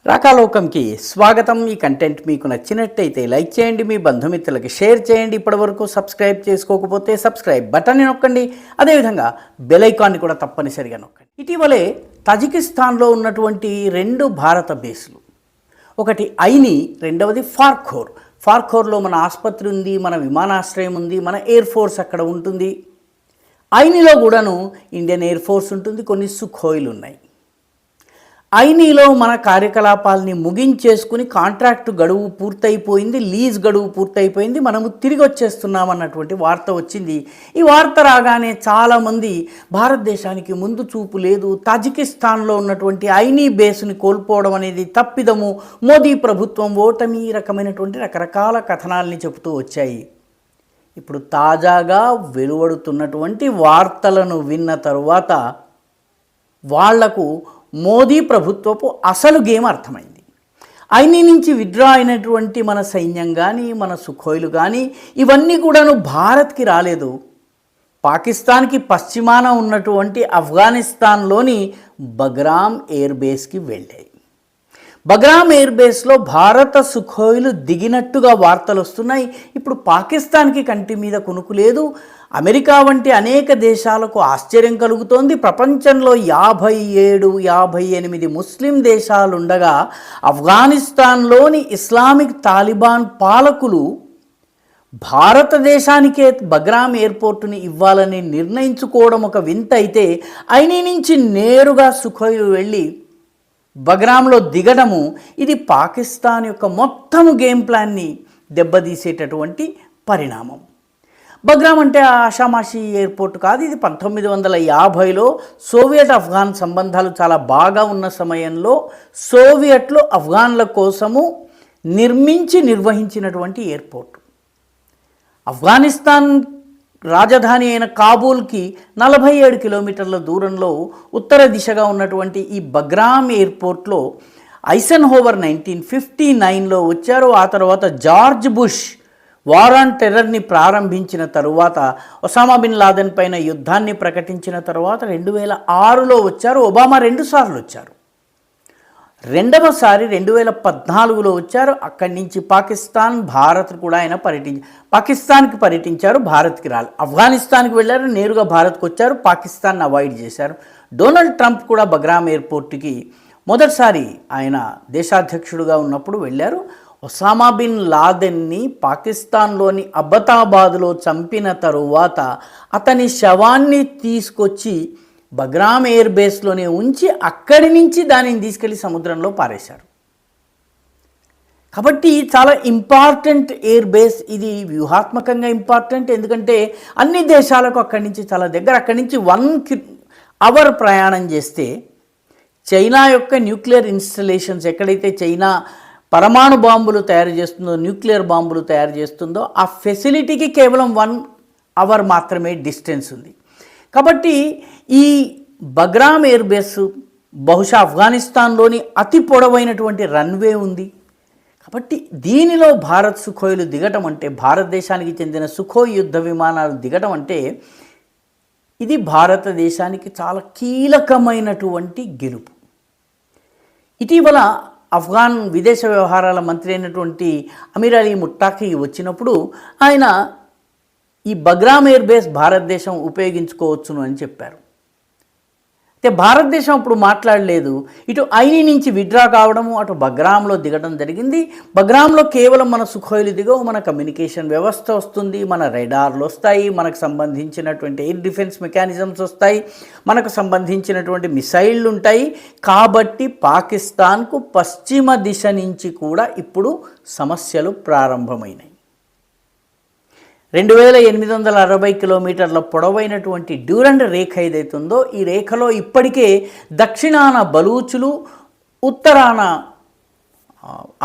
రాకాలోకంకి స్వాగతం. ఈ కంటెంట్ మీకు నచ్చినట్టయితే లైక్ చేయండి, మీ బంధుమిత్రులకి షేర్ చేయండి. ఇప్పటివరకు సబ్స్క్రైబ్ చేసుకోకపోతే సబ్స్క్రైబ్ బటన్ని నొక్కండి. అదేవిధంగా బెల్ ఐకాన్ని కూడా తప్పనిసరిగా నొక్కండి. ఇటీవలే తజికిస్తాన్లో ఉన్నటువంటి రెండు భారత బేస్లు, ఒకటి ఐని, రెండవది ఫార్ఖోర్. ఫార్ఖోర్లో మన ఆసుపత్రి ఉంది, మన విమానాశ్రయం ఉంది, మన ఎయిర్ ఫోర్స్ అక్కడ ఉంటుంది. ఐనిలో కూడాను ఇండియన్ ఎయిర్ ఫోర్స్ ఉంటుంది, కొన్ని సుఖోయిలు ఉన్నాయి. ఐనీలో మన కార్యకలాపాలని ముగించేసుకుని కాంట్రాక్టు గడువు పూర్తయిపోయింది, లీజ్ గడువు పూర్తయిపోయింది, మనము తిరిగి వచ్చేస్తున్నాం అన్నటువంటి వార్త వచ్చింది. ఈ వార్త రాగానే చాలామంది భారతదేశానికి ముందు చూపు లేదు, తజికిస్తాన్లో ఉన్నటువంటి ఐనీ బేస్ని కోల్పోవడం అనేది తప్పిదము, మోదీ ప్రభుత్వం ఓటమి, రకమైనటువంటి రకరకాల కథనాల్ని చెబుతూ వచ్చాయి. ఇప్పుడు తాజాగా వెలువడుతున్నటువంటి వార్తలను విన్న తరువాత వాళ్లకు మోదీ ప్రభుత్వపు అసలు గేమ్ అర్థమైంది. ఐనీ నుంచి విత్డ్రా అయినటువంటి మన సైన్యం కానీ, మన సుఖోయిలు కానీ, ఇవన్నీ కూడాను భారత్కి రాలేదు, పాకిస్తాన్కి పశ్చిమాన ఉన్నటువంటి ఆఫ్ఘనిస్తాన్లోని బగ్రామ్ ఎయిర్ బేస్కి వెళ్ళాయి. బగ్రామ్ ఎయిర్ బేస్లో భారత సుఖోయిలు దిగినట్టుగా వార్తలు వస్తున్నాయి. ఇప్పుడు పాకిస్తాన్కి కంటి మీద కునుకు లేదు. అమెరికా వంటి అనేక దేశాలకు ఆశ్చర్యం కలుగుతోంది. ప్రపంచంలో 57-58 ముస్లిం దేశాలుండగా ఆఫ్ఘనిస్తాన్లోని ఇస్లామిక్ తాలిబాన్ పాలకులు భారతదేశానికే బగ్రామ్ ఎయిర్పోర్టుని ఇవ్వాలని నిర్ణయించుకోవడం ఒక వింత అయితే, ఐనీ నుంచి నేరుగా సుఖోయిలు వెళ్ళి బగ్రామ్లో దిగడము, ఇది పాకిస్తాన్ యొక్క మొత్తం గేమ్ ప్లాన్ని దెబ్బతీసేటటువంటి పరిణామం. బగ్రామ్ అంటే ఆషామాషి ఎయిర్పోర్ట్ కాదు. ఇది 1950లో సోవియట్ ఆఫ్ఘాన్ సంబంధాలు చాలా బాగా ఉన్న సమయంలో సోవియట్లు ఆఫ్ఘాన్ల కోసము నిర్వహించినటువంటి ఎయిర్పోర్ట్. ఆఫ్ఘనిస్తాన్ రాజధాని అయిన కాబూల్కి 47 కిలోమీటర్ల దూరంలో ఉత్తర దిశగా ఉన్నటువంటి ఈ బగ్రామ్ ఎయిర్పోర్ట్లో ఐసెన్హోవర్ 1959లో వచ్చారు. ఆ తర్వాత జార్జ్ బుష్ వార్ ఆన్ టెర్రర్ని ప్రారంభించిన తరువాత, ఒసామా బిన్ లాదెన్ పైన యుద్ధాన్ని ప్రకటించిన తర్వాత 2006లో వచ్చారు. ఒబామా 2 సార్లు వచ్చారు. రెండవసారి 2014లో వచ్చారు. అక్కడి నుంచి పాకిస్తాన్, భారత్ కూడా ఆయన పాకిస్తాన్కి పర్యటించారు, భారత్కి రాలి. ఆఫ్ఘనిస్తాన్కి వెళ్ళారు, నేరుగా భారత్కి వచ్చారు, పాకిస్తాన్ని అవాయిడ్ చేశారు. డొనాల్డ్ ట్రంప్ కూడా బగ్రామ్ ఎయిర్పోర్ట్కి మొదటిసారి ఆయన దేశాధ్యక్షుడుగా ఉన్నప్పుడు వెళ్ళారు. ఒసామా బిన్ లాదెన్ని పాకిస్తాన్లోని అబ్బతాబాద్లో చంపిన తరువాత అతని శవాన్ని తీసుకొచ్చి బగ్రామ్ ఎయిర్ బేస్లోనే ఉంచి అక్కడి నుంచి దానిని తీసుకెళ్లి సముద్రంలో పారేశారు. కాబట్టి చాలా ఇంపార్టెంట్ ఎయిర్ బేస్ ఇది, వ్యూహాత్మకంగా ఇంపార్టెంట్. ఎందుకంటే అన్ని దేశాలకు అక్కడి నుంచి చాలా దగ్గర. అక్కడి నుంచి 1 అవర్ ప్రయాణం చేస్తే చైనా యొక్క న్యూక్లియర్ ఇన్స్టలేషన్స్, ఎక్కడైతే చైనా పరమాణు బాంబులు తయారు చేస్తుందో, న్యూక్లియర్ బాంబులు తయారు చేస్తుందో, ఆ ఫెసిలిటీకి కేవలం 1 అవర్ మాత్రమే డిస్టెన్స్ ఉంది. కాబట్టి ఈ బగ్రామ్ ఎయిర్ బేస్ బహుశా ఆఫ్ఘనిస్తాన్లోని అతి పొడవైనటువంటి రన్వే ఉంది. కాబట్టి దీనిలో భారత్ సుఖోయిలు దిగటం అంటే, భారతదేశానికి చెందిన సుఖోయ్ యుద్ధ విమానాలు దిగటం అంటే, ఇది భారతదేశానికి చాలా కీలకమైనటువంటి గెలుపు. ఇటీవల ఆఫ్ఘాన్ విదేశ వ్యవహారాల మంత్రి అయినటువంటి అమీర్ అలీ ముట్టాఖీ వచ్చినప్పుడు ఆయన ఈ బగ్రామ్ ఎయిర్ బేస్ భారతదేశం ఉపయోగించుకోవచ్చును అని చెప్పారు. అయితే భారతదేశం అప్పుడు మాట్లాడలేదు. ఇటు ఐనీ నుంచి విత్డ్రా కావడము, అటు బగ్రామ్లో దిగడం జరిగింది. బగ్రామ్లో కేవలం మన సుఖోయిలు దిగవు, మన కమ్యూనికేషన్ వ్యవస్థ వస్తుంది, మన రెడార్లు వస్తాయి, మనకు సంబంధించినటువంటి ఎయిర్ డిఫెన్స్ మెకానిజమ్స్ వస్తాయి, మనకు సంబంధించినటువంటి మిసైళ్ళు ఉంటాయి. కాబట్టి పాకిస్తాన్కు పశ్చిమ దిశ నుంచి కూడా ఇప్పుడు సమస్యలు ప్రారంభమైనాయి. 2860 కిలోమీటర్ల పొడవైనటువంటి డ్యూరండ్ రేఖ ఏదైతుందో, ఈ రేఖలో ఇప్పటికే దక్షిణాన బలూచులు, ఉత్తరాన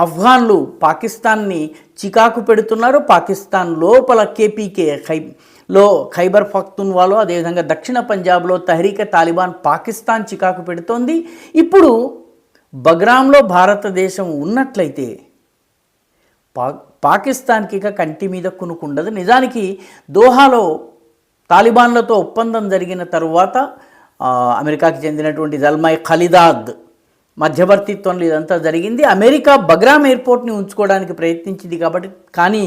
ఆఫ్ఘాన్లు పాకిస్తాన్ని చికాకు పెడుతున్నారు. పాకిస్తాన్ లోపల కేపీకే ఖైబర్ పఖ్తూన్వాలో, అదేవిధంగా దక్షిణ పంజాబ్లో తహరీకే తాలిబాన్ పాకిస్తాన్ చికాకు పెడుతోంది. ఇప్పుడు బగ్రామ్లో భారతదేశం ఉన్నట్లయితే పాకిస్తాన్కి ఇక కంటి మీద కునుకుండదు. నిజానికి దోహాలో తాలిబాన్లతో ఒప్పందం జరిగిన తరువాత అమెరికాకి చెందినటువంటి జల్మై ఖలిదాద్ మధ్యవర్తిత్వంలో ఇదంతా జరిగింది. అమెరికా బగ్రామ్ ఎయిర్పోర్ట్ని ఉంచుకోవడానికి ప్రయత్నించింది కాబట్టి, కానీ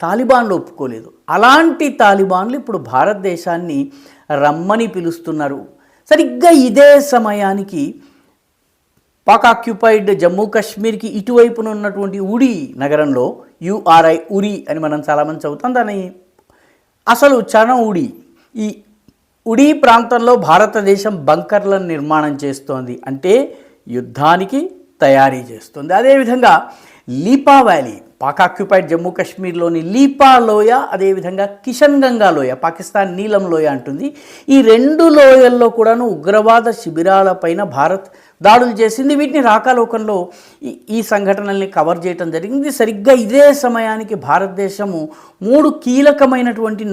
తాలిబాన్లు ఒప్పుకోలేదు. అలాంటి తాలిబాన్లు ఇప్పుడు భారతదేశాన్ని రమ్మని పిలుస్తున్నారు. సరిగ్గా ఇదే సమయానికి పాక్ ఆక్యుపైడ్ జమ్మూ కాశ్మీర్కి ఇటువైపున ఉన్నటువంటి ఉరి నగరంలో, URI ఉరి అని మనం చాలామంది చదువుతాం, దాని అసలు ఉచ్చారణ ఉడి. ఈ ఉడి ప్రాంతంలో భారతదేశం బంకర్లను నిర్మాణం చేస్తోంది, అంటే యుద్ధానికి తయారీ చేస్తుంది. అదేవిధంగా లీపా వ్యాలీ, పాక్ ఆక్యుపైడ్ జమ్మూ కాశ్మీర్లోని లీపా లోయ, అదేవిధంగా కిషన్ గంగా లోయ, పాకిస్తాన్ నీలం లోయ అంటుంది. ఈ రెండు లోయల్లో కూడాను ఉగ్రవాద శిబిరాలపైన భారత్ దాడులు చేసింది. వీటిని రాకాలోకంలో ఈ సంఘటనల్ని కవర్ చేయడం జరిగింది. సరిగ్గా ఇదే సమయానికి భారతదేశము 3 కీలకమైనటువంటి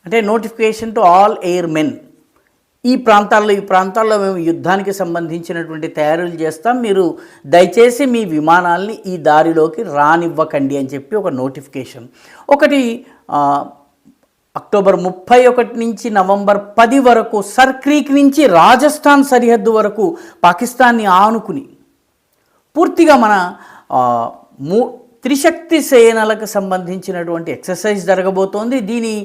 అంటే notification to all air men, ఈ ప్రాంతాల్లో మేము యుద్ధానికి సంబంధించినటువంటి తయారీలు చేస్తాం, మీరు దయచేసి మీ విమానాల్ని ఈ దారిలోకి రానివ్వకండి అని చెప్పి ఒక నోటిఫికేషన్. ఒకటి అక్టోబర్ 31 నుంచి నవంబర్ 10 వరకు సర్క్రీక్ నుంచి రాజస్థాన్ సరిహద్దు వరకు పాకిస్తాన్ని ఆనుకుని పూర్తిగా మన త్రిశక్తి సేనలకు సంబంధించినటువంటి ఎక్సర్సైజ్ జరగబోతోంది. దీని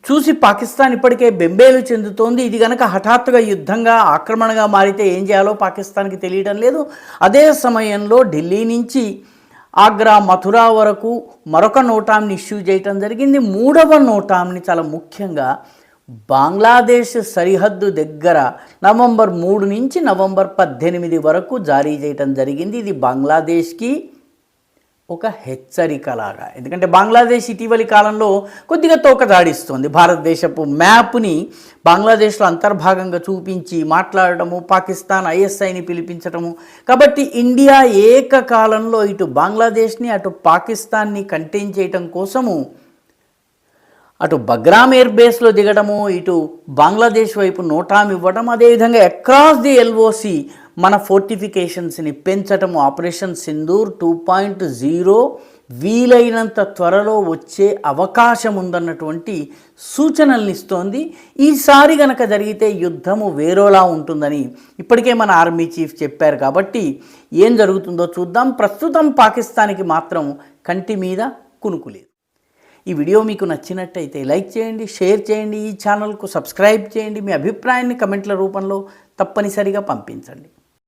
చూసి పాకిస్తాన్ ఇప్పటికే బెంబేలు చెందుతోంది. ఇది కనుక హఠాత్తుగా యుద్ధంగా ఆక్రమణగా మారితే ఏం చేయాలో పాకిస్తాన్కి తెలియడం లేదు. అదే సమయంలో ఢిల్లీ నుంచి ఆగ్రా, మథురా వరకు మరొక నోటాంని ఇష్యూ చేయటం జరిగింది. 3వ నోటాంని చాలా ముఖ్యంగా బంగ్లాదేశ్ సరిహద్దు దగ్గర నవంబర్ 3 నుంచి నవంబర్ 18 వరకు జారీ చేయటం జరిగింది. ఇది బంగ్లాదేశ్కి ఒక హెచ్చరికలాగా, ఎందుకంటే బంగ్లాదేశ్ ఇటీవలి కాలంలో కొద్దిగా తోకదాడిస్తుంది. భారతదేశపు మ్యాప్ని బంగ్లాదేశ్లో అంతర్భాగంగా చూపించి మాట్లాడటము, పాకిస్తాన్ ISIని పిలిపించటము. కాబట్టి ఇండియా ఏకకాలంలో ఇటు బంగ్లాదేశ్ని అటు పాకిస్తాన్ని కంటైన్ చేయటం కోసము అటు బగ్రామ్ ఎయిర్ బేస్లో దిగడము, ఇటు బంగ్లాదేశ్ వైపు నోటాం ఇవ్వడం, అదేవిధంగా అక్రాస్ ది LOC మన ఫోర్టిఫికేషన్స్ని పెంచటము, ఆపరేషన్ సింధూర్ 2.0 వీలైనంత త్వరలో వచ్చే అవకాశం ఉందన్నటువంటి సూచనల్ని ఇస్తోంది. ఈసారి గనక జరిగితే యుద్ధము వేరేలా ఉంటుందని ఇప్పటికే మన ఆర్మీ చీఫ్ చెప్పారు. కాబట్టి ఏం జరుగుతుందో చూద్దాం. ప్రస్తుతం పాకిస్తాన్కి మాత్రం కంటి మీద కునుకు లేదు. ఈ వీడియో మీకు నచ్చినట్టయితే లైక్ చేయండి, షేర్ చేయండి, ఈ ఛానల్కు సబ్స్క్రైబ్ చేయండి. మీ అభిప్రాయాన్ని కమెంట్ల రూపంలో తప్పనిసరిగా పంపించండి.